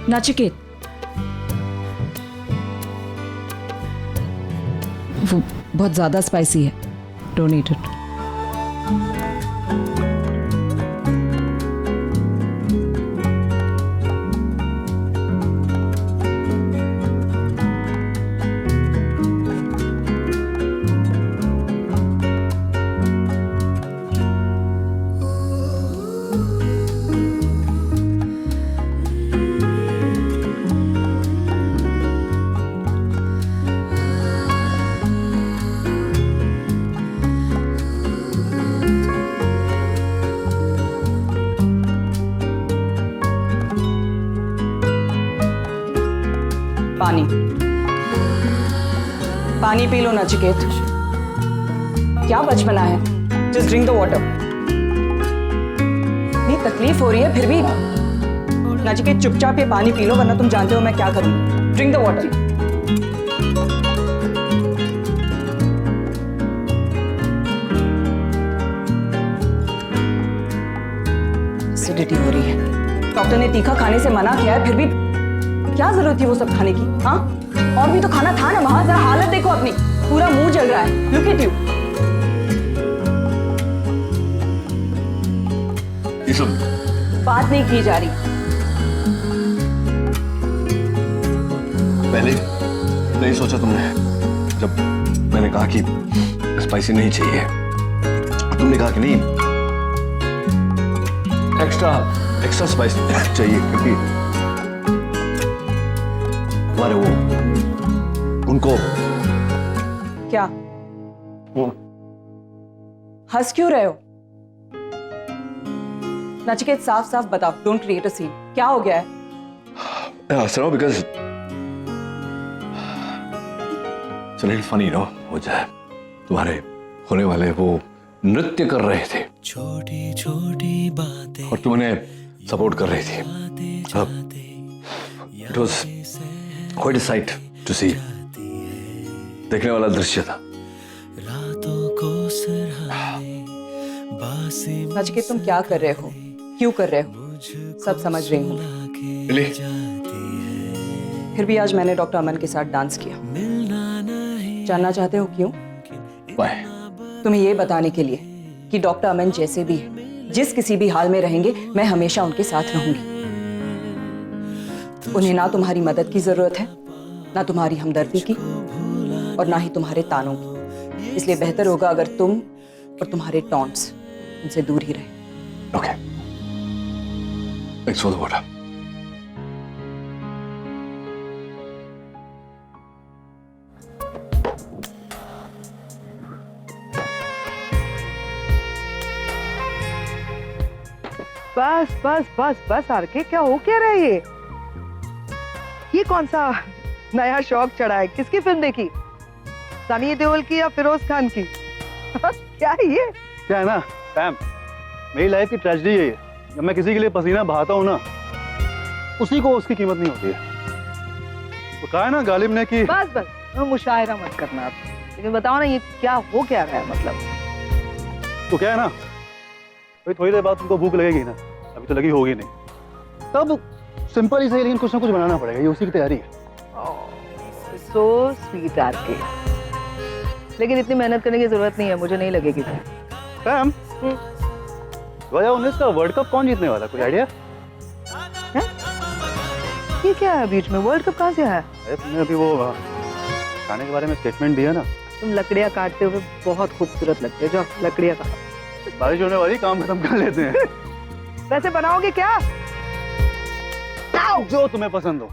नचिकेत, वो बहुत ज्यादा स्पाइसी है, डोंट ईट इट। पानी पानी पी लो नचिकेत, क्या बचपना है, जस्ट ड्रिंक द वाटर। नहीं तकलीफ हो रही है फिर भी नचिकेत चुपचाप ये पानी पी लो, वरना तुम जानते हो मैं क्या करूं। Drink the water. एसिडिटी हो रही है, डॉक्टर ने तीखा खाने से मना किया है, फिर भी क्या जरूरत थी वो सब खाने की? हाँ, और भी तो खाना था ना वहां। जरा हालत देखो अपनी, पूरा मुंह जल रहा है। Look at you. ये सब बात नहीं की जा रही। पहले नहीं सोचा तुमने, जब मैंने कहा कि स्पाइसी नहीं चाहिए, तुमने कहा कि नहीं एक्स्ट्रा स्पाइस चाहिए, क्योंकि तुम्हारे वो उनको क्या वो हंस क्यों रहे हो? नचिकेत साफ साफ बताओ, डोंट क्रिएट अ सीन। क्या हो गया है? मैं हंस रहा हूं because it's a little funny no. वो जाए तुम्हारे होने वाले वो नृत्य कर रहे थे, छोटी छोटी बातें, और तुम उन्हें सपोर्ट कर रही थी। It was quite a sight to see, देखने वाला दृश्य था। रातों को सिरहाने बासी नचिकेत तुम क्या कर रहे हो, क्यों कर रहे हो, सब समझ रही हूँ। really? फिर भी आज मैंने डॉक्टर अमन के साथ डांस किया। जानना चाहते हो क्यों? Why? तुम्हें ये बताने के लिए कि डॉक्टर अमन जैसे भी है, जिस किसी भी हाल में रहेंगे, मैं हमेशा उनके साथ रहूंगी। उन्हें ना तुम्हारी मदद की जरूरत है, ना तुम्हारी हमदर्दी की, और ना ही तुम्हारे तानों की। इसलिए बेहतर होगा अगर तुम और तुम्हारे टॉन्ट्स उनसे दूर ही रहे। Okay. Thanks for the water. बस बस बस बस आरके, क्या हो क्या रहा है ये कौन सा नया शौक चढ़ा है? किसकी फिल्म देखी, सनी देओल की या फिरोज खान की? क्या है ये? क्या है ना पैम, मेरी लाइफ की ट्रेजेडी है ये। जब मैं किसी के लिए पसीना बहाता हूँ ना, उसी को उसकी कीमत नहीं होती है। तो कहा है ना गालिब ने कि बस बस मुशायरा मत करना आप, लेकिन बताओ ना ये क्या हो क्या रहा है? मतलब तो क्या है ना, भाई थोड़ी देर बाद तुमको भूख लगेगी ना, अभी तो लगी होगी नहीं, तब सिंपल ही सही लेकिन कुछ ना कुछ बनाना पड़ेगा, ये उसी की तैयारी है। सो स्वीट आरके, लेकिन इतनी मेहनत करने की जरूरत नहीं है, मुझे नहीं लगेगी। पैम 2019 का वर्ल्ड कप कौन जीतने वाला, कोई आइडिया? ये क्या है बीच में? वर्ल्ड कप कहाँ से आया? अरे तुमने अभी वो खाने के बारे में स्टेटमेंट दिया ना, तुम लकड़ियाँ काटते हुए बहुत खूबसूरत लगते हो, जो लकड़ियाँ काटो। बारिश होने वाली, काम खत्म कर लेते हैं। वैसे बनाओगे क्या? जो तुम्हें पसंद हो।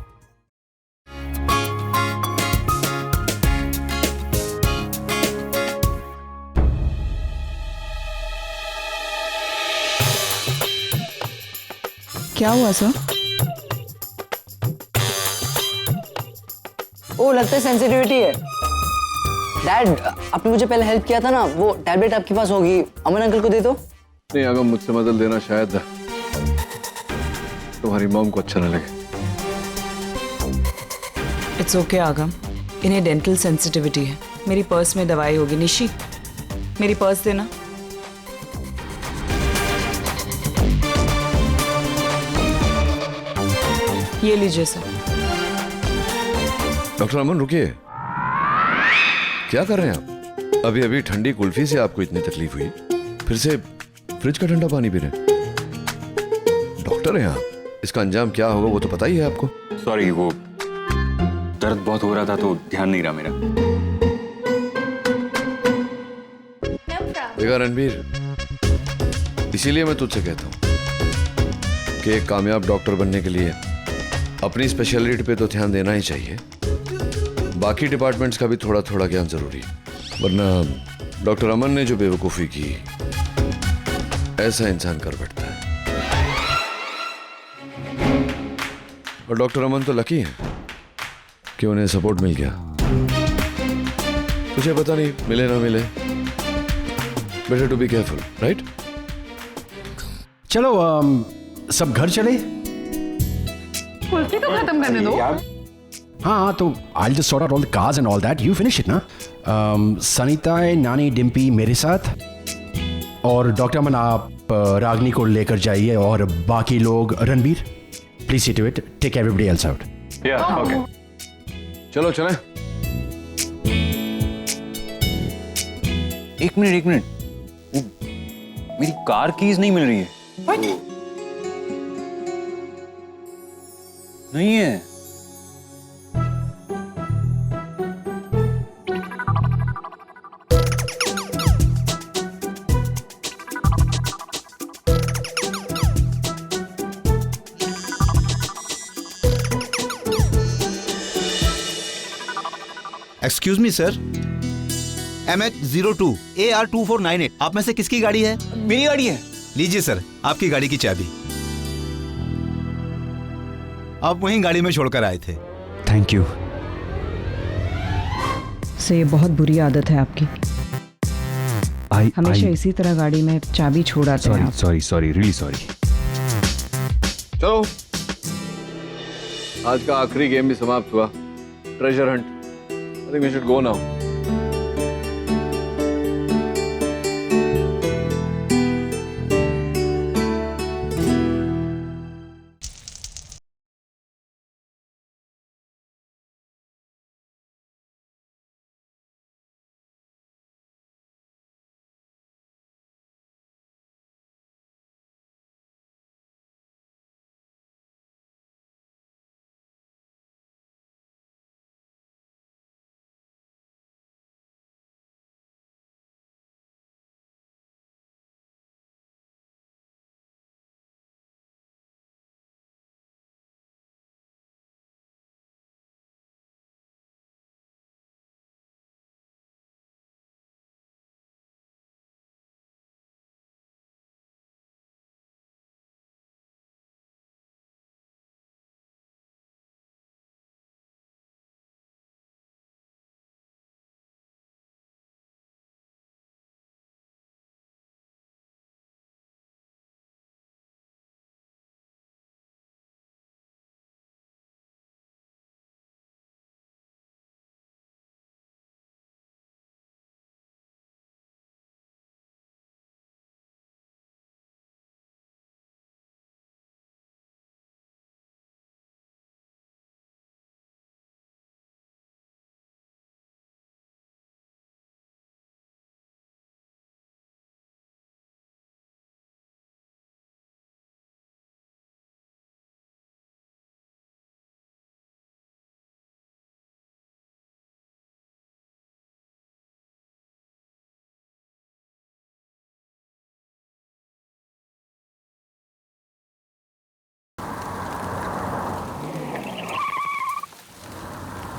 क्या हुआ सर? ओ लगता है सेंसिटिविटी है। डैड, आपने मुझे पहले हेल्प किया था ना, वो टैबलेट आपके पास होगी, अमन अंकल को दे दो। नहीं अगर मुझसे मदद लेना शायद तुम्हारी मॉम को अच्छा न लगे। इट्स ओके आगम, इन्हें डेंटल सेंसिटिविटी है। मेरी पर्स में दवाई होगी। निशी, मेरी पर्स देना। ये लीजिए सर। डॉक्टर अमन रुकिए, क्या कर रहे हैं आप? अभी अभी ठंडी कुल्फी से आपको इतनी तकलीफ हुई, फिर से फ्रिज का ठंडा पानी पी रहे हैं? डॉक्टर हैं आप, इसका अंजाम क्या होगा वो तो पता ही है आपको। सॉरी, वो दर्द बहुत हो रहा था तो ध्यान नहीं रहा मेरा। देखा रणबीर, इसीलिए मैं तुझसे कहता हूँ कि एक कामयाब डॉक्टर बनने के लिए अपनी स्पेशलिटी पे तो ध्यान देना ही चाहिए, बाकी डिपार्टमेंट्स का भी थोड़ा थोड़ा ज्ञान जरूरी है। वरना डॉक्टर अमन ने जो बेवकूफ़ी की, ऐसा इंसान कर बैठता है। और डॉक्टर अमन तो लकी हैं कि उन्हें सपोर्ट मिल गया। तुझे पता नहीं मिले ना मिले, better to be careful, right? चलो सब घर चले। कुल्फी तो खत्म करने दो। हाँ तो I'll just sort out all the cars and all that. You finish it ना? सनीता, नानी, डिम्पी मेरे साथ, और डॉक्टर अमन आप रागनी को लेकर जाइए, और बाकी लोग, Ranbir please see to it, take everybody else out. Okay, चलो चलें। एक मिनट, वो मेरी कार कीज नहीं मिल रही है। नहीं है। Excuse me sir, MH02 AR2498 आप में से किसकी गाड़ी है? मेरी गाड़ी है। लीजिए सर आपकी गाड़ी की चाबी, आप वहीं गाड़ी में छोड़कर आए थे। Thank you. से ये बहुत बुरी आदत है आपकी, हमेशा इसी तरह गाड़ी में चाबी छोड़ आते हैं आप। Sorry, really sorry. चलो, आज का आखिरी गेम भी समाप्त हुआ, treasure hunt. I think we should go now.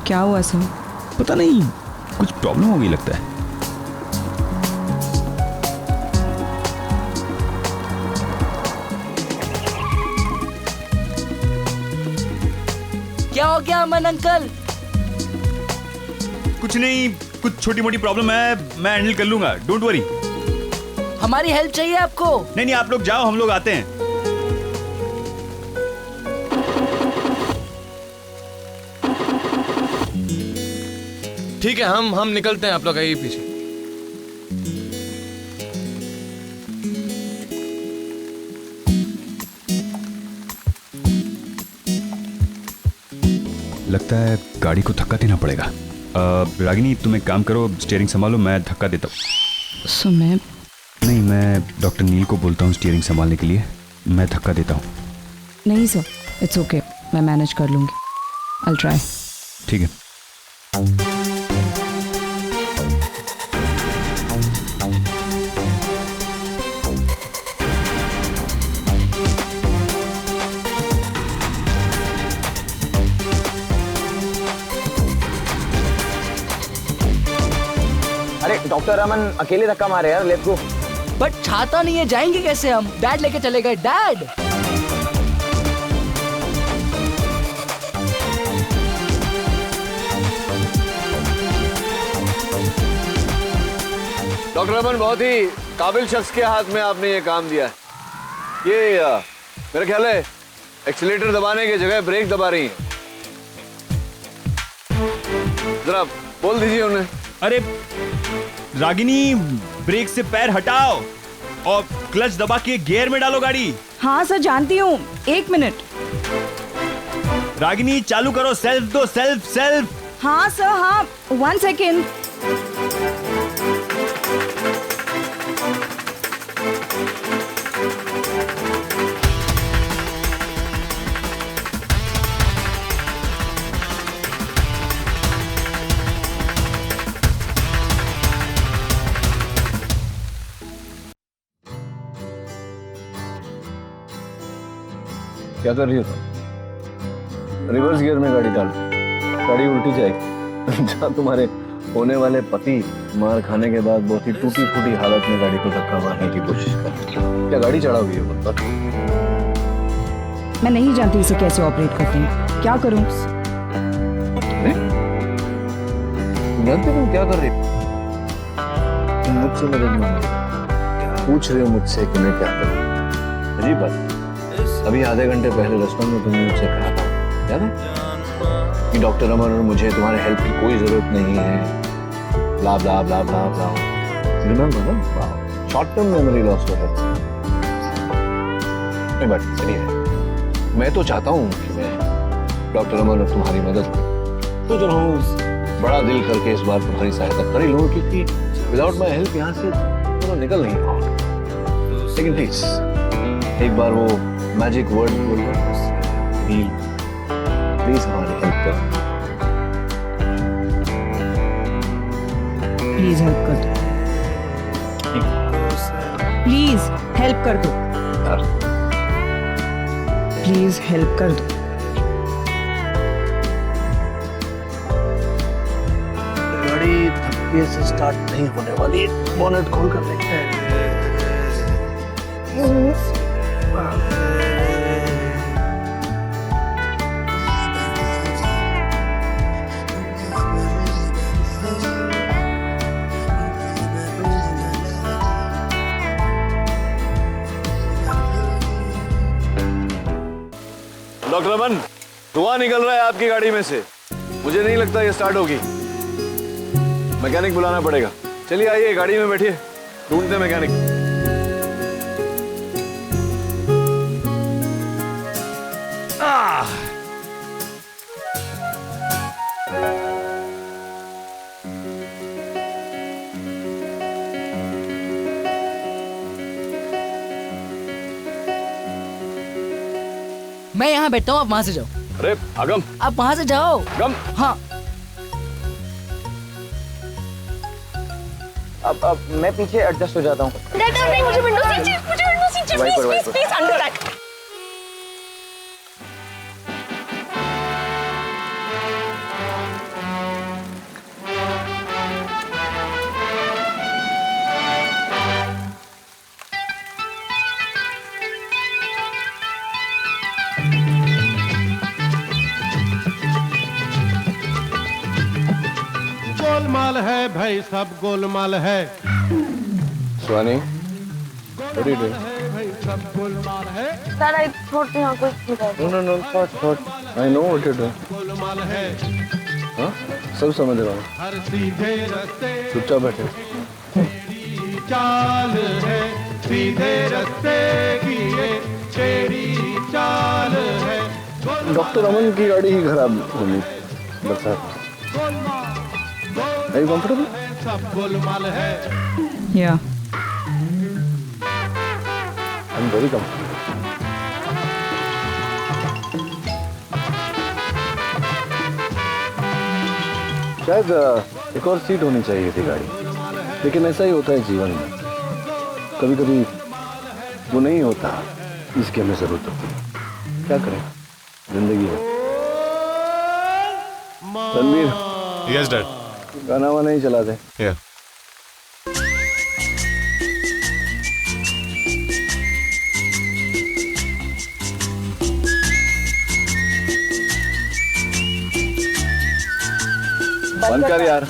क्या हुआ सर? पता नहीं, कुछ प्रॉब्लम हो गई लगता है। क्या हो गया अमन अंकल? कुछ नहीं, कुछ छोटी मोटी प्रॉब्लम है, मैं हैंडल कर लूंगा, डोंट वरी। हमारी हेल्प चाहिए आपको? नहीं, आप लोग जाओ, हम लोग आते हैं। ठीक है, हम निकलते हैं, आप लोग आइए पीछे। लगता है गाड़ी को धक्का देना पड़ेगा। रागिनी तुम एक काम करो, स्टीयरिंग संभालो, मैं धक्का देता हूँ। सो मैं नहीं, मैं डॉक्टर नील को बोलता हूँ स्टीयरिंग संभालने के लिए, मैं धक्का देता हूँ। नहीं सर, इट्स ओके, मैं मैनेज कर लूँगी। I try. ठीक है। अरे डॉक्टर रमन अकेले धक्का मारे यार, लेट्स गो। बट छाता नहीं है, जाएंगे कैसे हम? डैड लेके चले गए। डैड डॉक्टर रमन, बहुत ही काबिल शख्स के हाथ में आपने ये काम दिया है। ये मेरा ख्याल है एक्सीलेटर दबाने की जगह ब्रेक दबा रही हैं। जरा बोल दीजिए उन्हें। अरे रागिनी, ब्रेक से पैर हटाओ और क्लच दबा के गियर में डालो गाड़ी। हाँ सर, जानती हूँ। 1 मिनट। रागिनी चालू करो, सेल्फ दो, सेल्फ सेल्फ। हाँ सर, हाँ 1 सेकेंड। क्या कर रही हो तुम? रिवर्स गियर में गाड़ी डालो, गाड़ी उल्टी जाएगी। जहाँ तुम्हारे होने वाले पति मार खाने के बाद बहुत ही टूटी फूटी हालत में गाड़ी को धक्का मारने की कोशिश कर, क्या गाड़ी चढ़ाओगी ये बता? मैं नहीं जानती इसे कैसे ऑपरेट करते हैं, क्या करूं? जानते तुम क्या कर रही हो? तुम मुझसे मदद मांग पूछ रहे हो मुझसे कि मैं क्या करूं? अजीब बात। अभी आधे घंटे पहले रेस्टोरेंट में तुमने मुझसे कहा था, याद है, कि डॉक्टर रमन और मुझे तुम्हारे हेल्प की कोई जरूरत नहीं है। ब्ला ब्ला ब्ला ब्ला ब्ला। रिमेंबर ना? शॉर्ट टर्म मेमोरी लॉस हो है। बट चलिए, मैं तो चाहता हूँ कि मैं डॉक्टर रमन और तुम्हारी मदद करूं। तो जरूर बड़ा दिल करके इस बार तुम्हारी सहायता कर ही लूँ, क्योंकि विदाउट माई हेल्प यहाँ से तो निकल नहीं पाऊंगा। लेकिन प्लीज एक बार वो मैजिक वर्ड बोलो, प्लीज हमारी हेल्प करो। प्लीज हेल्प कर दो, प्लीज हेल्प कर दो, प्लीज हेल्प कर दो। गाड़ी धक्के से स्टार्ट नहीं होने वाली, बोनेट खोल कर देखते हैं। डॉक्टर रमन, धुआं निकल रहा है आपकी गाड़ी में से। मुझे नहीं लगता ये स्टार्ट होगी। मैकेनिक बुलाना पड़ेगा। चलिए आइए, गाड़ी में बैठिए, ढूंढते मैकेनिक। मैं यहाँ बैठता हूँ, आप वहां से जाओ। अरे अगम, आप वहां से जाओ। गम, हाँ अब मैं पीछे एडजस्ट हो जाता हूँ। मुझे विंडो सीट चाहिए, मुझे विंडो सीट चाहिए, please please under that. Golmaal है भाई, सब गोलमाल है। सुहानी, सब गोलमाल है। Dad, I thought यहाँ कुछ No, thought. I know what you're doing. Golmaal है। हाँ, सब समझ रहा हूँ। हर सीधे रास्ते चुपचाप बैठे। तेरी चाल है, सीधे रास्ते की ये तेरी चाल है। डॉक्टर रमन की गाड़ी ही खराब होनी। बरसात Are you comfortable? सब गोलमाल है या I'm very comfortable. शायद एक और सीट होनी चाहिए थी गाड़ी, लेकिन ऐसा ही होता है जीवन में, कभी कभी वो नहीं होता जिसकी हमें जरूरत होती है। क्या करें, जिंदगी है। Ranveer, yes dad. गाना वाना नहीं चला दे। Yeah. बंद कर यार।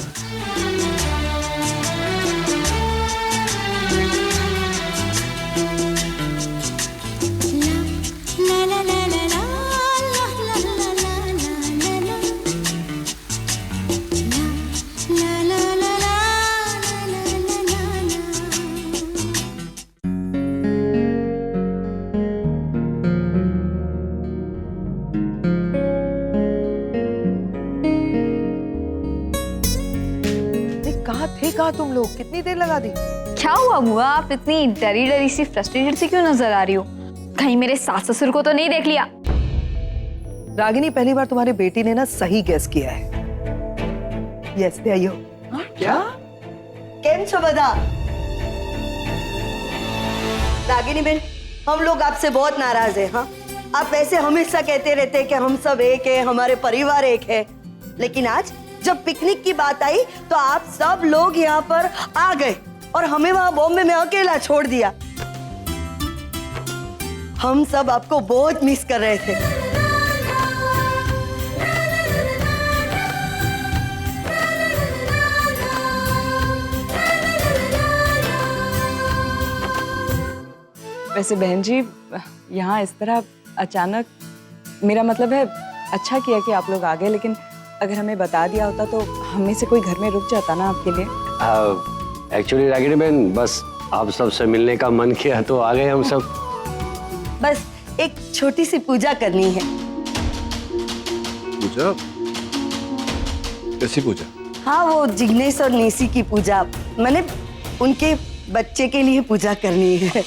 कहाँ तुम लोग, कितनी देर लगा दी? क्या हुआ बुआ, आप इतनी डरी डरी सी फ्रस्ट्रेटेड सी क्यों नजर आ रही हो? कहीं मेरे सास ससुर को तो नहीं देख लिया? रागिनी, पहली बार तुम्हारी बेटी ने ना सही गेस किया है। Yes, there you. क्या? केम छो बदा? रागिनी बहन, हम लोग आपसे बहुत नाराज हैं। हाँ, आप ऐसे हमेशा कहते रहते हैं कि हम सब एक है, हमारे परिवार एक है, लेकिन आज जब पिकनिक की बात आई तो आप सब लोग यहाँ पर आ गए और हमें वहां बॉम्बे में अकेला छोड़ दिया। हम सब आपको बहुत मिस कर रहे थे। वैसे बहन जी, यहाँ इस तरह अचानक, मेरा मतलब है अच्छा किया कि आप लोग आ गए, लेकिन अगर हमें बता दिया होता तो हम में से कोई घर में रुक जाता ना आपके लिए। एक्चुअली रागिनी बहन, बस आप सबसे मिलने का मन किया तो आ गए हम सब। बस एक छोटी सी पूजा करनी है। पूजा? कैसी पूजा? हाँ, वो जिग्नेश और नेसी की पूजा, मैंने उनके बच्चे के लिए पूजा करनी है।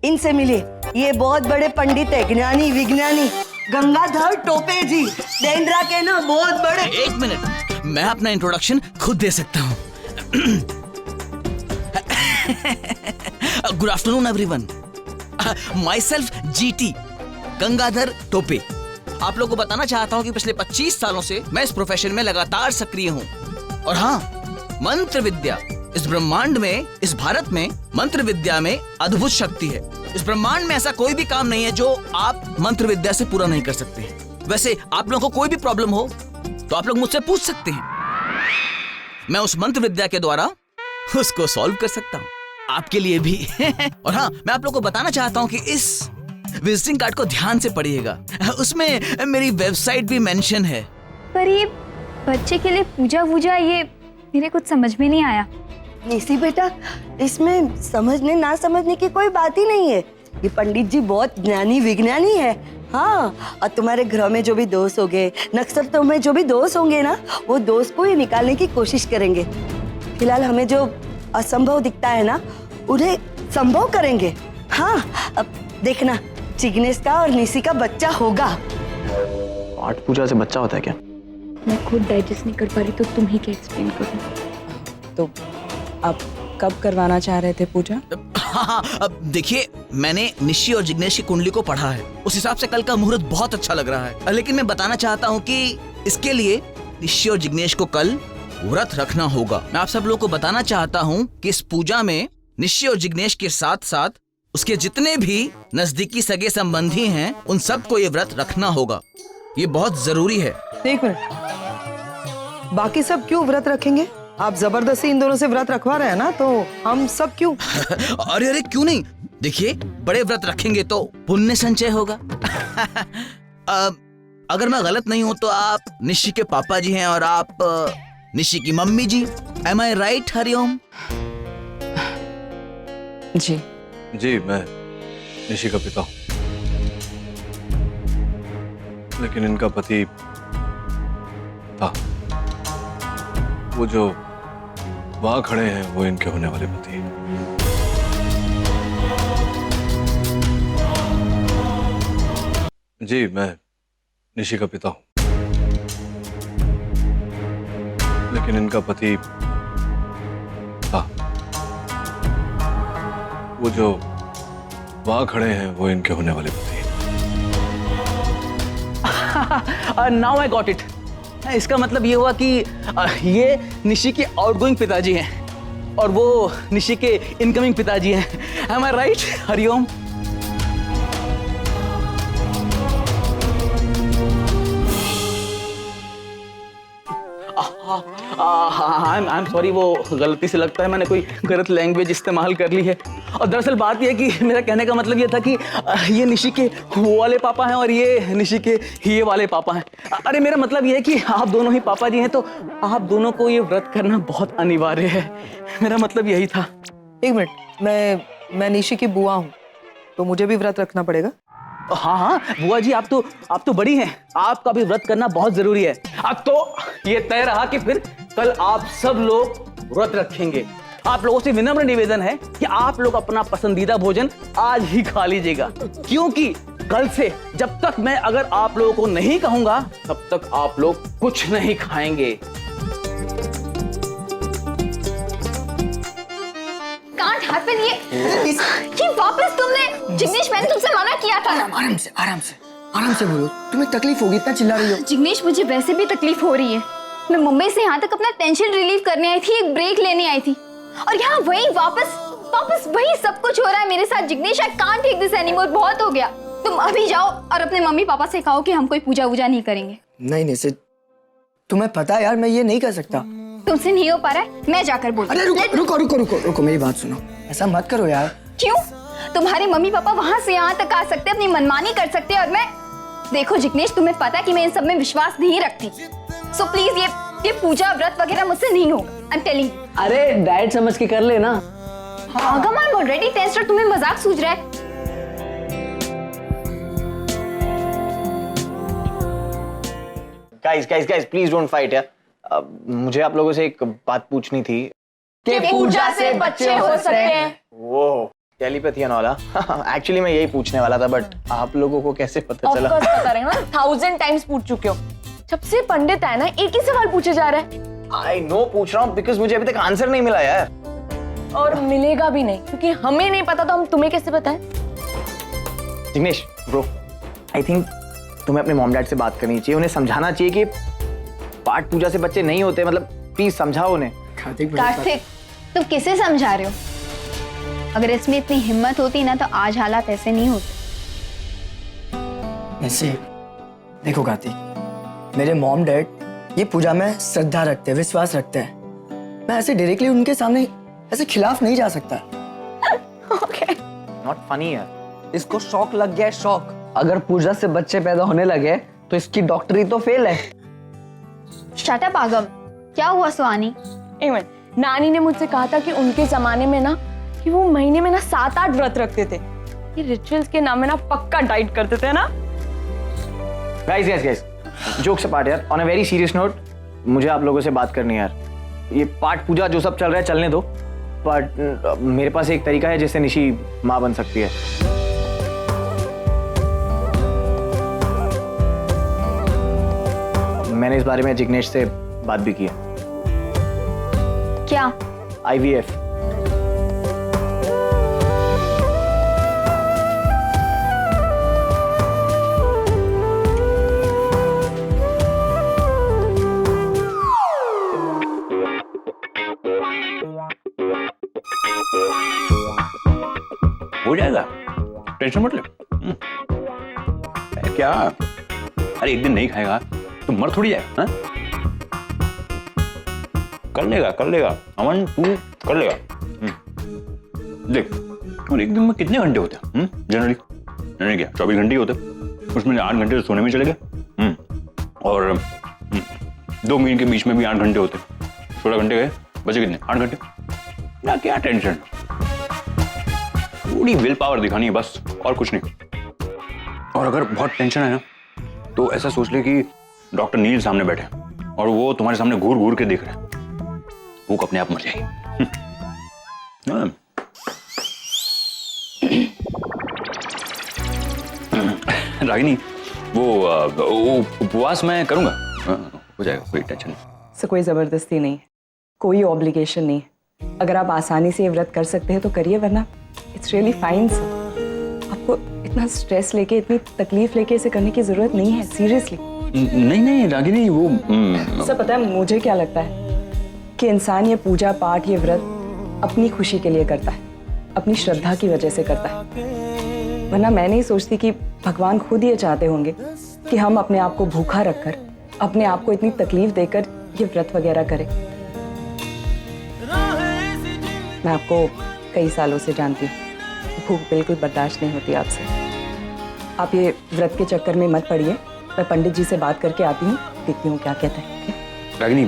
इनसे मिले, ये बहुत बड़े पंडित है, ज्ञानी विज्ञानी गंगाधर टोपे जी, डेंड्रा के ना बहुत बड़े। एक मिनट, मैं अपना इंट्रोडक्शन खुद दे सकता हूँ। Good afternoon everyone, my self GT Gangadhar Tope. आप लोगों को बताना चाहता हूँ कि पिछले 25 सालों से मैं इस प्रोफेशन में लगातार सक्रिय हूँ। और हाँ, मंत्र विद्या, इस ब्रह्मांड में, इस भारत में मंत्र विद्या में अद्भुत शक्ति है। इस ब्रह्मांड में ऐसा कोई भी काम नहीं है जो आप मंत्र विद्या से पूरा नहीं कर सकते। वैसे आप लोगों को कोई भी प्रॉब्लम हो तो आप लोग मुझसे पूछ सकते हैं, मैं उस मंत्र विद्या के द्वारा उसको सॉल्व कर सकता हूँ, आपके लिए भी। और हाँ, मैं आप लोगों को बताना चाहता हूँ कि इस विजिटिंग कार्ड को ध्यान से पढ़िएगा, उसमें मेरी वेबसाइट भी मेंशन है। पर ये बच्चे के लिए पूजा वूजा, ये मेरे कुछ समझ में नहीं आया। नेसी बेटा, इसमें समझने ना समझने की कोई बात ही नहीं है। ये पंडित जी बहुत ज्ञानी विज्ञानी है। हाँ, और तुम्हारे घर में जो भी दोष होंगे, नक्षत्रों में जो भी दोष होंगे ना, वो दोष को ही निकालने की कोशिश करेंगे। फिलहाल हमें जो असंभव दिखता है ना, उन्हें संभव करेंगे। हाँ, अब देखना, जिग्नेश का और निशी का बच्चा होगा। पाठ पूजा से बच्चा होता है क्या? मैं खुद डाइजेस्ट नहीं कर पा रही तो तुम ही क्या एक्सप्लेन करो। तो आप कब करवाना चाह रहे थे पूजा? हाँ, अब देखिए, मैंने निशी और जिग्नेश की कुंडली को पढ़ा है, उस हिसाब से कल का मुहूर्त बहुत अच्छा लग रहा है। लेकिन मैं बताना चाहता हूँ कि इसके लिए निशी और जिग्नेश को कल व्रत रखना होगा। मैं आप सब लोगों को बताना चाहता हूँ कि इस पूजा में निशी और जिग्नेश के साथ साथ उसके जितने भी नजदीकी सगे संबंधी हैं, उन सबको ये व्रत रखना होगा। ये बहुत जरूरी है। एक मिनट, बाकी सब क्यों व्रत रखेंगे? आप जबरदस्ती इन दोनों से व्रत रखवा रहे हैं ना, तो हम सब क्यों? अरे अरे क्यों नहीं, देखिए, बड़े व्रत रखेंगे तो पुण्य संचय होगा। अगर मैं गलत नहीं हूं तो आप निशी के पापा जी हैं और आप निशी की mummy ji. M I right Hariom? जी जी, मैं निशी का पिता हूँ। लेकिन इनका पति था, वो जो वहां खड़े हैं वो इनके होने वाले पति हैं। जी, मैं निशी का पिता हूं, लेकिन इनका पति था, वो जो वहां खड़े हैं वो इनके होने वाले पति हैं। Now I got it. इसका मतलब ये हुआ कि ये निशी के आउटगोइंग पिताजी हैं और वो निशी के इनकमिंग पिताजी हैं। Am I right? Hari Om. I am sorry, वो गलती से लगता है मैंने कोई गलत लैंग्वेज इस्तेमाल कर ली है। और दरअसल बात यह है कि मेरा कहने का मतलब ये था कि ये निशी के वो वाले पापा हैं और ये निशी के ये वाले पापा हैं। अरे मेरा मतलब ये है कि आप दोनों ही पापा जी हैं, तो आप दोनों को ये व्रत करना बहुत अनिवार्य है। मेरा मतलब यही था। एक मिनट, मैं निशी की बुआ हूँ, तो मुझे भी व्रत रखना पड़ेगा? हाँ हाँ बुआ जी, आप तो बड़ी हैं, आपका भी व्रत करना बहुत जरूरी है। अब तो ये तय रहा कि फिर कल आप सब लोग व्रत रखेंगे। आप लोगों से विनम्र निवेदन है कि आप लोग अपना पसंदीदा भोजन आज ही खा लीजिएगा, क्योंकि कल से जब तक मैं अगर आप लोगों को नहीं कहूंगा तब तक आप लोग कुछ नहीं खाएंगे। Can't happen. ये वापस तुमने, जिग्नेश मैंने तुमसे मना किया था ना। आराम से बोलो, तुम्हें तकलीफ होगी, इतना चिल्ला रही हो। जिग्नेश मुझे वैसे भी तकलीफ हो रही है। मैं मुंबई से यहाँ तक अपना टेंशन रिलीव करने आई थी, एक ब्रेक लेने आई थी, और यहाँ वही वापस वही सब कुछ हो रहा है मेरे साथ। Jignesh, I can't take this anymore. बहुत हो गया। तुम अभी जाओ और अपने मम्मी पापा से कहो कि हम कोई पूजा वूजा नहीं करेंगे। नहीं सिर्फ तुम्हें पता है यार, मैं ये नहीं कर सकता। तुमसे नहीं हो पा रहा है, मैं जाकर बोलती हूँ। अरे रुको, मेरी बात सुनो। ऐसा मत करो यार। क्यों? तुम्हारे मम्मी पापा वहाँ से यहाँ तक आ सकते, अपनी मनमानी कर सकते, और मैं, देखो जिग्नेश, तुम्हें पता है कि मैं इन सब में विश्वास नहीं रखती। सो प्लीज ये पूजा व्रत वगैरह मुझसे नहीं होगा। I am telling. अरे डैड समझ के कर लेना। आगम, आई एम ऑलरेडी टेंस्ड और तुम्हें मजाक सूझ रहा है। गाइस प्लीज डोंट फाइट यार। मुझे आप लोगों से एक बात पूछनी थी कि पूजा से बच्चे हो सकते हैं। वो टेलीपैथी वाला एक्चुअली मैं यही पूछने वाला था, बट आप लोगों को कैसे पता चला? ऑफ कोर्स पता रहेगा ना, 1000 टाइम्स पूछ चुके हो। जब से पंडित है ना, एक ही सवाल पूछे जा रहा है। आई नो, पूछ रहा हूँ बिकॉज मुझे अभी तक आंसर नहीं मिला यार। और मिलेगा भी नहीं, क्योंकि हमें नहीं पता तो हम तुम्हें कैसे बताएं? जिग्नेश ब्रो, आई थिंक तुम्हें अपने मॉम डैड से बात करनी चाहिए, उन्हें समझाना चाहिए कि पाठ पूजा से बच्चे नहीं होते। मतलब प्लीज समझाओ उन्हें। कार्तिक, तुम किसे समझा रहे हो? अगर इसमें इतनी हिम्मत होती ना तो आज हालात ऐसे नहीं होते। ऐसे देखो कार्तिक, मेरे मॉम डैड ये पूजा में श्रद्धा रखते हैं, विश्वास रखते हैं। मैं ऐसे डायरेक्टली उनके सामने ऐसे खिलाफ नहीं जा सकता। ओके, नॉट फनी यार। इसको शौक लग गया है, शौक। अगर पूजा से बच्चे पैदा होने लगे तो इसकी डॉक्टरी तो फेल है। शट अप आगम। क्या हुआ सुहानी? एक मिनट, नानी ने मुझसे कहा था कि उनके जमाने में ना, कि वो महीने में ना 7-8 व्रत रखते थे। ये रिचुअल्स के नाम में ना पक्का डाइट करते थे ना। गाइस जोक्स अपार्ट यार, on a very serious note, मुझे आप लोगों से बात करनी है यार। ये पाठ पूजा जो सब चल रहा है चलने दो, बट मेरे पास एक तरीका है जिससे निशी माँ बन सकती है। मैंने इस बारे में जिग्नेश से बात भी की है। क्या? IVF। हो जाएगा, टेंशन मत ले। क्या, अरे एक दिन नहीं खाएगा तो मर थोड़ी जाएगा। हाँ? कर लेगा अमन, तू कर लेगा। देख, और एक दिन में कितने घंटे होते हैं जनरली? क्या 24 घंटे होते, उसमें 8 घंटे तो सोने में चले गए, और 2 मील के बीच में भी 8 घंटे होते, 16 घंटे गए, बचे कितने? 8 घंटे ना। क्या टेंशन, थोड़ी विल पावर दिखानी है बस, और कुछ नहीं। और अगर बहुत टेंशन है ना तो ऐसा सोच ले कि डॉक्टर नील सामने बैठे हैं और वो तुम्हारे सामने घूर घूर के देख रहे हैं, वो अपने आप मर जाएगी। हाँ। रागिनी, वो उपवास मैं करूंगा, हो जाएगा, कोई टेंशन नहीं। से कोई जबरदस्ती नहीं, कोई ऑब्लिगेशन नहीं। अगर आप आसानी से ये व्रत कर सकते हैं तो करिए, वरना इट्स रियली फाइन सर। आपको इतना स्ट्रेस लेके, इतनी तकलीफ लेके इसे करने की जरूरत नहीं है, सीरियसली। नहीं नहीं रागिनी, वो सर पता है मुझे क्या लगता है कि इंसान ये पूजा पाठ, ये व्रत अपनी खुशी के लिए करता है, अपनी श्रद्धा की वजह से करता है। वरना मैं नहीं सोचती कि भगवान खुद ये चाहते होंगे कि हम अपने आप को भूखा रखकर, अपने आप को इतनी तकलीफ देकर ये व्रत वगैरह करें। मैं आपको कई सालों से जानती हूँ, भूख बिल्कुल बर्दाश्त नहीं होती आपसे। आप ये व्रत के चक्कर में मत पड़िए, मैं पंडित जी से बात करके आती हूँ, देखती हूँ क्या कहते हैं। रागिनी,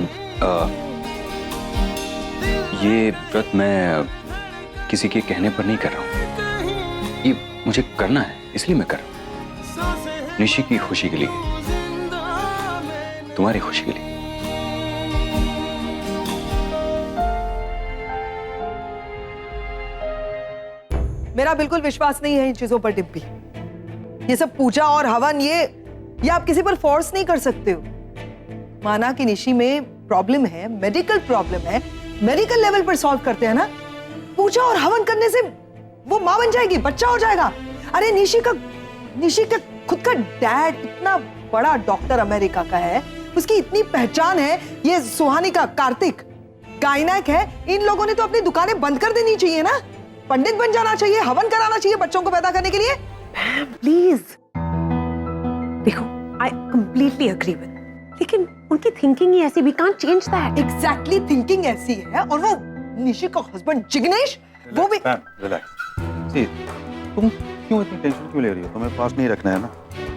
ये व्रत मैं किसी के कहने पर नहीं कर रहा हूँ, ये मुझे करना है, इसलिए मैं कर रहा हूँ। निशी की खुशी के लिए, तुम्हारी खुशी के लिए। मेरा बिल्कुल विश्वास नहीं है इन चीजों पर डिम्पी। ये सब पूजा और हवन, ये आप किसी पर फोर्स नहीं कर सकते हो। माना कि निशी में प्रॉब्लम है, मेडिकल प्रॉब्लम है, मेडिकल लेवल पर सॉल्व करते हैं ना। पूजा और हवन करने से वो मां बन जाएगी, बच्चा हो जाएगा। अरे निशी का खुद का डैड इतना बड़ा डॉक्टर अमेरिका का है, उसकी इतनी पहचान है। ये सुहानी का कार्तिक गायनाक है। इन लोगों ने तो अपनी दुकानें बंद कर देनी चाहिए ना, पंडित बन जाना चाहिए, हवन कराना चाहिए बच्चों को पैदा करने के लिए। प्लीज देखो, आई कंप्लीटली एग्री विद, लेकिन उनकी थिंकिंग ही ऐसी, we can't change that. Exactly, thinking ऐसी है। और वो निशी का हस्बैंड जिग्नेश, वो भी रिलैक्स। सी, तुम क्यों इतनी टेंशन क्यों ले रही हो? तुम्हें फास्ट नहीं रखना है ना,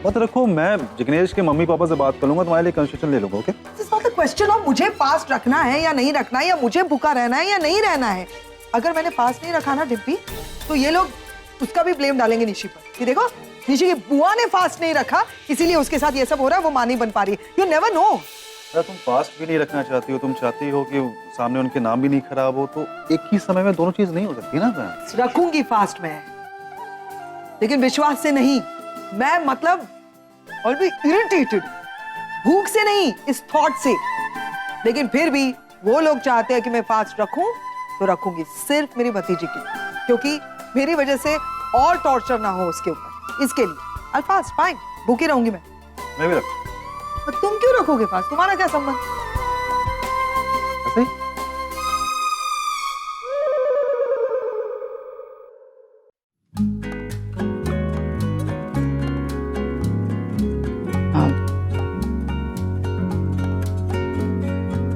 मत रखो। मैं जिग्नेश के मम्मी पापा से बात कर लूंगा, तुम्हारे लिए कंसेशन ले लूंगा। Okay, this is not the question of मुझे फास्ट रखना है या नहीं रखना है, या मुझे भूखा रहना है या नहीं रहना है। अगर मैंने फास्ट नहीं रखा ना डिम्पी, तो ये लोग उसका भी ब्लेम डालेंगे निशी पर कि देखो निशी की बुआ ने फास्ट नहीं रखा, इसीलिए उसके साथ ये सब हो रहा है, वो मां नहीं बन पा रही। You never know. अगर तुम फास्ट भी नहीं रखना चाहती हो, तुम चाहती हो कि सामने उनके नाम भी नहीं खराब हो, तो एक ही समय में दोनों चीज नहीं हो सकती ना। रखूंगी फास्ट में, लेकिन विश्वास से नहीं। मैं मतलब और भी इरिटेटेड, भूख से नहीं, इस थॉट से। लेकिन फिर भी वो लोग चाहते हैं कि मैं फास्ट रखूं, तो रखूंगी, सिर्फ मेरी भतीजी की, क्योंकि मेरी वजह से और टॉर्चर ना हो उसके ऊपर, इसके लिए। आई फास्ट, फाइन, भूखी रहूंगी मैं भी रख। तुम क्यों रखोगे फास्ट? तुम्हारा क्या संबंध? ऐसे ही?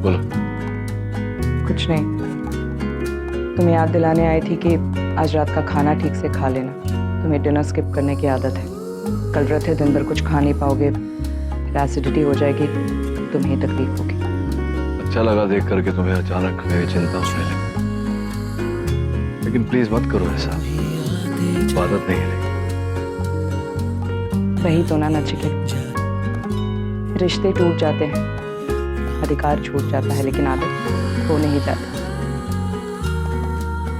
बोलो। कुछ नहीं, तुम्हें याद दिलाने आई थी कि आज रात का खाना ठीक से खा लेना। तुम्हें डिनर स्किप करने की आदत है। कल व्रत है, दिन भर कुछ खा नहीं पाओगे, फिर एसिडिटी हो जाएगी, तुम्हें तकलीफ होगी। अच्छा लगा देख करके तुम्हें अचानक मेरी चिंता होने लगी, लेकिन प्लीज मत करो ऐसा, आदत नहीं है। वही तो ना नचिके, रिश्ते टूट जाते हैं, अधिकार छूट जाता है, लेकिन आदत खो नहीं जाती।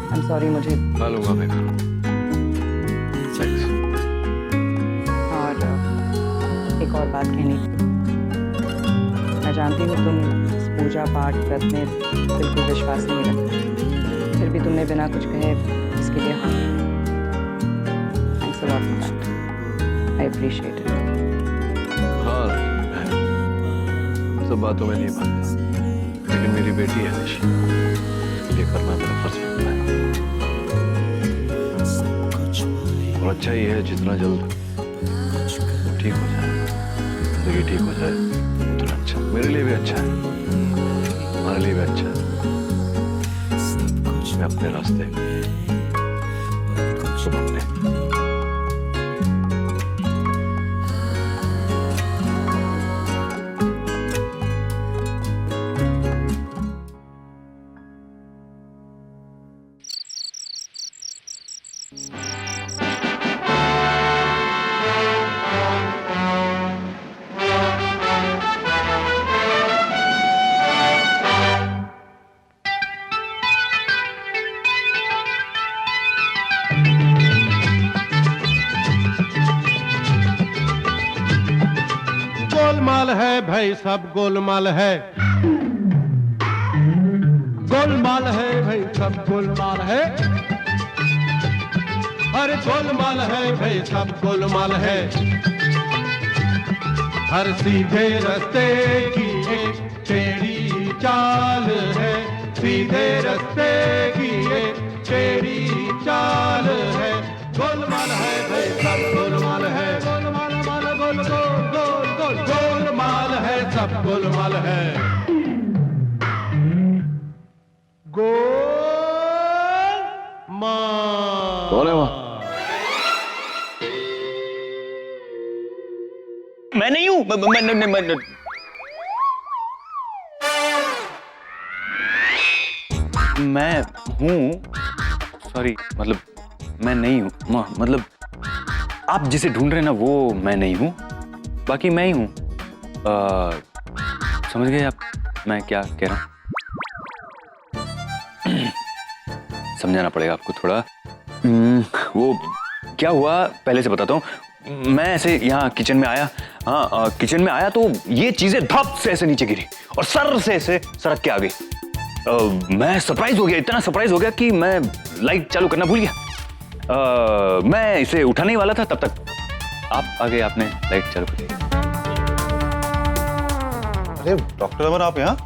आई एम सॉरी, मुझे खा लूंगा मैं। और एक और बात कहनी थी। मैं जानती हूँ तुम इस पूजा पाठ व्रत में बिल्कुल विश्वास नहीं रखते, फिर भी तुमने बिना कुछ कहे इसके लिए हाँ। Thanks a lot for that, I appreciate it. हाँ, सब बातों में नहीं मानता, लेकिन मेरी बेटी है निशी, इसके लिए करना मेरा फर्ज बनता है। और अच्छा ही है जितना जल्द ठीक हो जाए, जिंदगी ठीक हो जाए उतना अच्छा, मेरे लिए भी अच्छा है, हमारे लिए भी अच्छा है। मैं अपने रास्ते तुम अपने। भाई सब गोलमाल है, गोलमाल है भाई सब गोलमाल है, अरे गोलमाल है भाई सब गोलमाल है। हर सीधे रास्ते की एक टेढ़ी चाल है, सीधे रास्ते की एक टेढ़ी चाल है। गोलमाल है भाई सब गोलमाल है, गोलमाल माल गोल गोल गोल गोल गोलमाल है सब गोलमाल है। गोलमाल कौन है वहां? मैं नहीं हूं। मैं हूं, सॉरी, मतलब मैं नहीं हूं, मतलब आप जिसे ढूंढ रहे हैं ना वो मैं नहीं हूं, बाकी मैं ही हूं। समझ गए आप मैं क्या कह रहा हूं? समझाना पड़ेगा आपको थोड़ा। वो क्या हुआ पहले से बताता हूँ। मैं ऐसे यहाँ किचन में आया, हाँ किचन में आया तो ये चीजें धप से ऐसे नीचे गिरी और सर से ऐसे सड़क के आ गई। मैं सरप्राइज हो गया, इतना सरप्राइज हो गया कि मैं लाइट चालू करना भूल गया। मैं इसे उठाने ही वाला था, तब तक आप आ गए, आपने लाइट चालू कर दी। अरे डॉक्टर अमन, आप यहाँ?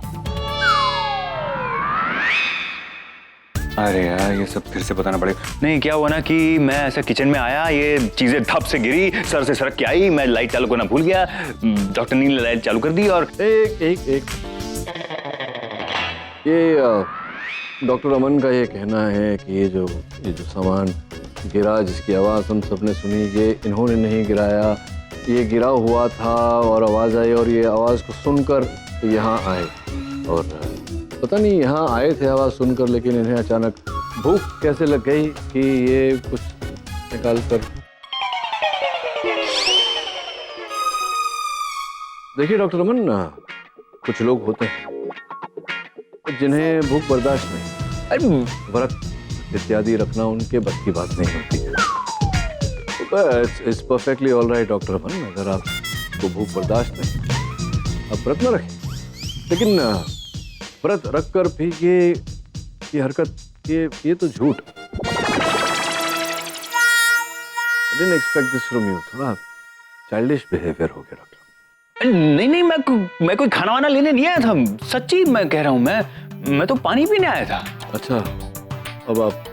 अरे यार ये सब फिर से बताना पड़ेगा। नहीं, क्या हुआ ना कि मैं ऐसा किचन में आया, ये चीजें धप से गिरी, सर से सड़क के आई, मैं लाइट चालू करना भूल गया, डॉक्टर ने लाइट चालू कर दी और एक ये डॉक्टर अमन का ये कहना है कि ये जो सामान गिरा, जिसकी आवाज़ हम सबने सुनी, ये इन्होंने नहीं गिराया, ये गिरा हुआ था और आवाज़ आई और ये आवाज़ को सुनकर यहाँ आए। और पता नहीं यहाँ आए थे आवाज़ सुनकर, लेकिन इन्हें अचानक भूख कैसे लग गई कि ये कुछ निकाल कर। देखिए डॉक्टर अमन, कुछ लोग होते हैं जिन्हें भूख बर्दाश्त नहीं, अरे व्रत इत्यादि रखना उनके बस की बात नहीं होती है। It's perfectly all right doctor Aman, अगर आपको भूख बर्दाश्त नहीं आप व्रत न रखें, लेकिन व्रत रखकर भी ये हरकत, ये तो झूठ। I didn't expect this from you, थोड़ा चाइल्डिश बिहेवियर हो गया डॉक्टर। नहीं, मैं कोई खाना वाना लेने नहीं आया था, सच्ची मैं कह रहा हूँ। मैं तो पानी पीने आया था। अच्छा, अब आप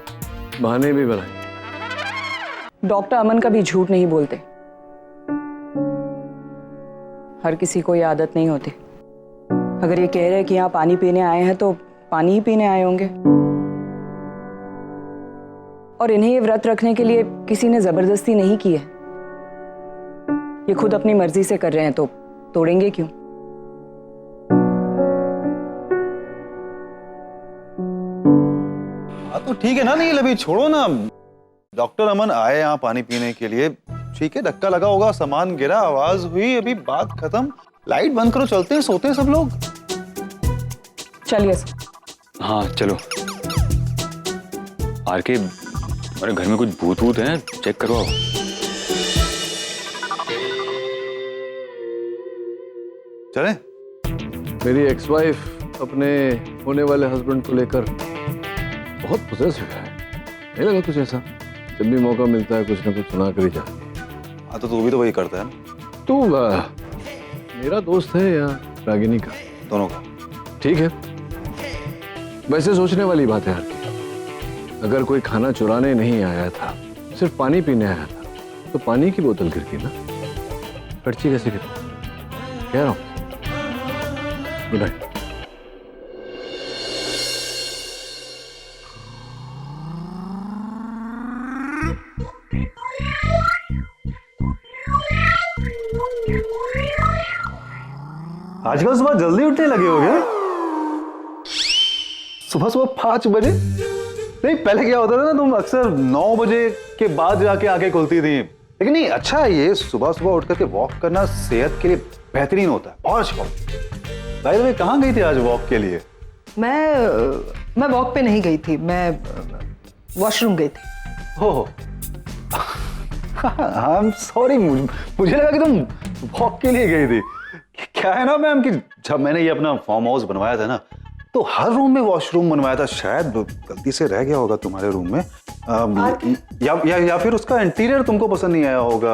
बहाने भी बनाए। डॉक्टर अमन कभी झूठ नहीं बोलते, हर किसी को ये आदत नहीं होती। अगर ये कह रहे हैं कि यहाँ पानी पीने आए हैं तो पानी ही पीने आए होंगे, और इन्हें ये व्रत रखने के लिए किसी ने जबरदस्ती नहीं की है। ये खुद अपनी मर्जी से कर रहे हैं तो तोड़ेंगे क्यों? तो ठीक है ना, नहीं अभी छोड़ो ना। डॉक्टर अमन आए यहाँ पानी पीने के लिए, ठीक है, धक्का लगा होगा, सामान गिरा, आवाज हुई, अभी बात खत्म, लाइट बंद करो, चलते हैं, सोते हैं सब लोग। चलिए। हाँ चलो। आर के, हमारे घर में कुछ भूत वूत हैं, चेक करवाओ। चले? मेरी एक्स वाइफ अपने होने वाले हस्बैंड को लेकर बहुत पोजेसिव है, नहीं लगा तुझे ऐसा? जब भी मौका मिलता है कुछ ना कुछ सुना कर ही जा। हाँ तो तू भी तो वही करता है। तू मेरा दोस्त है या रागिनी का? दोनों का। ठीक है, वैसे सोचने वाली बात है यार की, अगर कोई खाना चुराने नहीं आया था, सिर्फ पानी पीने आया था, तो पानी की बोतल गिरती ना, पर्ची कैसे गिरी? कह रहा हूँ। Good night. आजकल सुबह जल्दी उठने लगे हो गए? सुबह सुबह 5 बजे? नहीं, पहले क्या होता था ना, तुम अक्सर 9 बजे के बाद जाके आंखें खुलती थी। लेकिन नहीं, अच्छा है ये सुबह सुबह उठ करके वॉक करना, सेहत के लिए बेहतरीन होता है। बहुत अच्छा। भाई तुम्हें कहाँ गई थी आज वॉक के लिए? मैं वॉक पे नहीं गई थी, मैं वॉशरूम गई थी। हो सॉरी, मुझे लगा कि तुम वॉक के लिए गई थी। क्या है ना मैम कि जब मैंने ये अपना फार्म हाउस बनवाया था ना, तो हर रूम में वॉशरूम बनवाया था। शायद गलती से रह गया होगा तुम्हारे रूम में, या फिर उसका इंटीरियर तुमको पसंद नहीं आया होगा।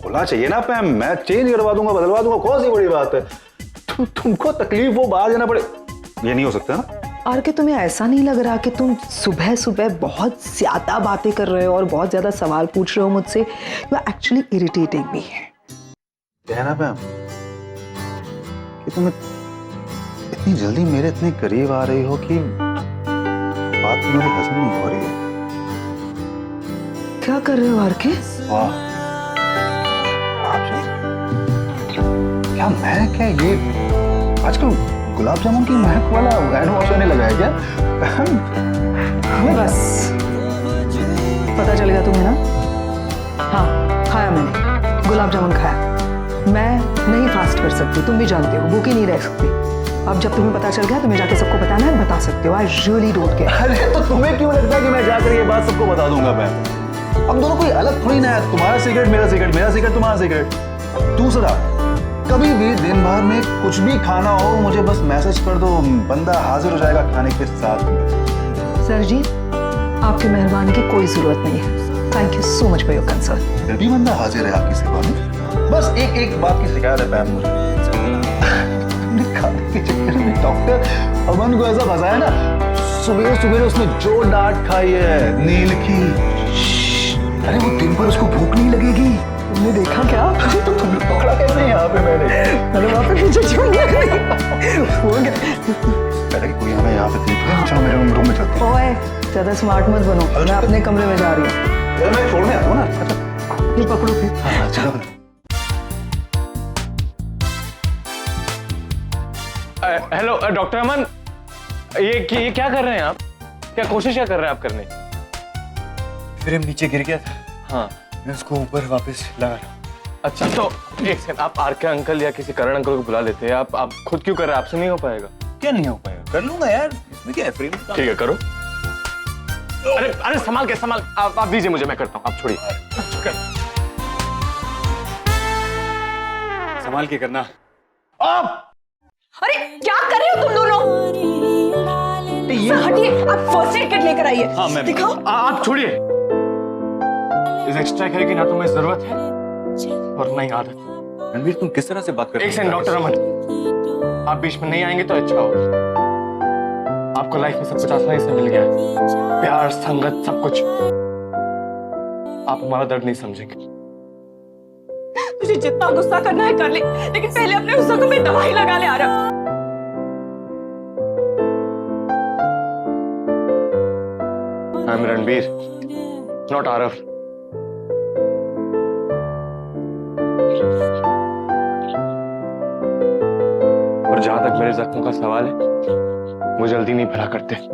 होना चाहिए ना मैम, मैं चेंज करवा दूंगा, बदलवा दूंगा, कौन सी बड़ी बात है। तुमको तकलीफ वो बाहर जाना पड़े, ये नहीं हो सकता ना। आर के तुम्हें ऐसा नहीं लग रहा कि तुम सुबह सुबह बहुत ज्यादा बातें कर रहे हो और बहुत ज्यादा सवाल पूछ रहे हो मुझसे? यू आर एक्चुअली इरिटेटिंग मी। कहना मैम कि तुम इतनी जल्दी मेरे इतने करीब आ रही हो कि बात मुझे हजम नहीं हो रही है। क्या कर रहे हो आर के? वाह, क्या महक है ये! आजकल गुलाब जामुन की महक वाला हैंड वॉश आने लगा है क्या? बस पता चल गया तुम्हें ना? हाँ, खाया मैंने, गुलाब जामुन खाया। मैं नहीं फास्ट कर सकती, तुम भी जानते हो, भूखी नहीं रह सकती। अब जब तुम्हें पता चल गया, तुम्हें जाके सबको बताना है, बता सकते हो। I really don't care. अरे तो तुम्हें क्यों लगता है कि मैं जाकर ये बात सबको बता दूंगा? मैं हम दोनों कोई अलग थोड़ी ना है, तुम्हारा सिगरेट मेरा सिगरेट, मेरा सिगरेट तुम्हारा सिगरेट। दूसरा, कभी भी दिन भर में कुछ भी खाना हो, मुझे बस मैसेज कर दो, बंदा हाजिर हो जाएगा खाने के साथ। सर जी, आपकी मेहरबानी की कोई जरूरत नहीं है। Thank you so much for your concern. फिर भी बंदा हाजिर है आपकी सेवा में। बस एक बात की शिकायत है मैम मुझे, तुमने खाने के चक्कर में डॉक्टर अमन को ऐसा फंसाया ना, सुबह सुबह उसने जो डांट खाई है नील की। अरे वो दिन भर उसको भूख नहीं लगेगी। तुमने देखा क्या? तो तुमने पकड़ा कैसे यहाँ पे? मैंने वहाँ पे पीछे छुप गया। पहले कोई हमें यहाँ पे देख रहा है, चलो मेरे रूम में चलते हैं। ओए, ज्यादा स्मार्ट मत बनो, मैं अपने कमरे में जा रही हूँ। मैं छोड़ने आता हूँ ना। ये पकड़ो फिर। हाँ, चलो। हेलो डॉक्टर अमन, ये क्या कर रहे हैं आप? क्या कोशिश क्या कर रहे हैं आप करने? फिर नीचे गिर गया था। हाँ, मैं उसको ऊपर वापस लगा रहा हूँ। अच्छा तो एक सेकंड, आप आर के अंकल या किसी करण अंकल को बुला लेते हैं। आप खुद क्यों कर रहे हैं? आपसे नहीं हो पाएगा। क्या नहीं हो पाएगा? कर लूंगा यार, इसमें क्या है, फ्री में। ठीक है, करो। अरे संभाल के, संभाल। आप दीजिए मुझे, मैं करता हूँ, आप छोड़िए। संभाल के करना। आप अरे क्या कर रहे हो तुम दोनों? ये हटिए, आप फर्स्ट एड किट लेकर आइए। हाँ मैम, दिखाओ। आप छोड़िए। इस एक्स्ट्रा केयर की ना तुम्हें जरूरत है और नहीं आदत। रणवीर, तुम किस तरह से बात कर रहे हो? एक सेकंड डॉक्टर अमन, आप बीच में नहीं आएंगे तो अच्छा होगा। आपको लाइफ में सब कुछ आसानी से मिल गया, प्यार, संगत, सब कुछ। आप हमारा दर्द नहीं समझेंगे। तुझे जितना गुस्सा करना है कर ले, लेकिन पहले अपने गुस्सा को मैं दवाई लगा ले आ रहा। I'm Ranbir, not Aarav. और जहां तक मेरे जख्मों का सवाल है, वो जल्दी नहीं भला करते।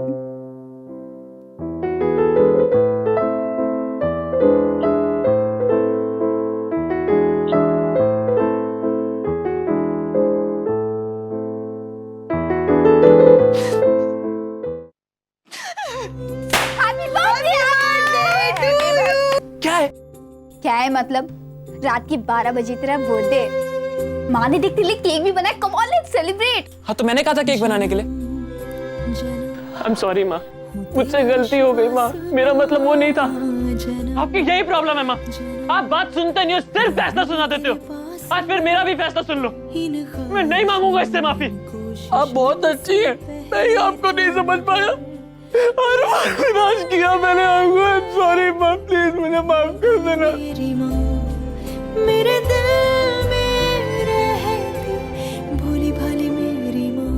क्या है मतलब? रात की 12 बजे तेरा बर्थडे, माँ ने देखते लिए केक भी बनाया। Come on, let's celebrate. हाँ तो मैंने कहा था केक बनाने के लिए। I'm sorry माँ, मुझसे गलती हो गई माँ, मेरा मतलब वो नहीं था। आपकी यही प्रॉब्लम है माँ, आप बात सुनते नहीं हो, सिर्फ फैसला सुना देते हो। आज फिर मेरा भी फैसला सुन लो, मैं नहीं मांगूंगा इससे माफी। आप बहुत अच्छी है, मैं आपको नहीं समझ पाया और विनाश किया मैंने आपको। I'm sorry माँ, प्लीज मुझे माफ कर देना। मेरे दिल में रहती भोली भाली मेरी माँ।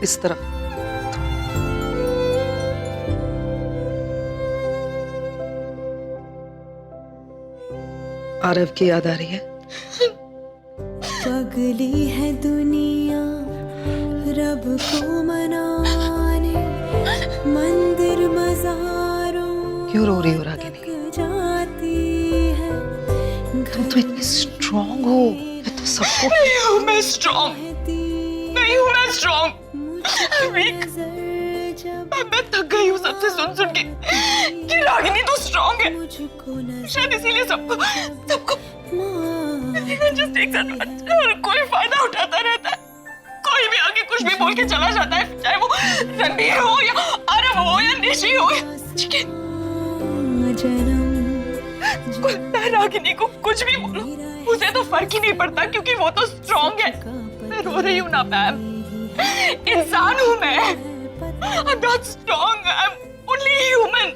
इस तरफ। आरव की याद आ रही है? पगली है दुनिया रब को मनाने, मंदिर मजारों क्यों रो रही हो रागिनी? तुम तो इतनी स्ट्रांग हो, मैं तो सबको नहीं हूँ मैं स्ट्रांग, नहीं हूँ मैं स्ट्रांग, मैं थक गई हूँ सबसे सुन के कि रागिनी तो स्ट्रांग है, शायद इसीलिए सबको just takes advantage और कोई फायदा उठाता रहता है। कोई भी आगे कुछ भी बोल के चला जाता है, चाहे वो रणबीर हो या आरव हो या निशी हो या रागिनी को कुछ भी बोलो, उसे तो फर्क ही नहीं पड़ता क्योंकि वो तो स्ट्रांग है। मैं रो रही हूँ ना मैम, इंसान हूँ मैं। I'm not strong, I'm only human.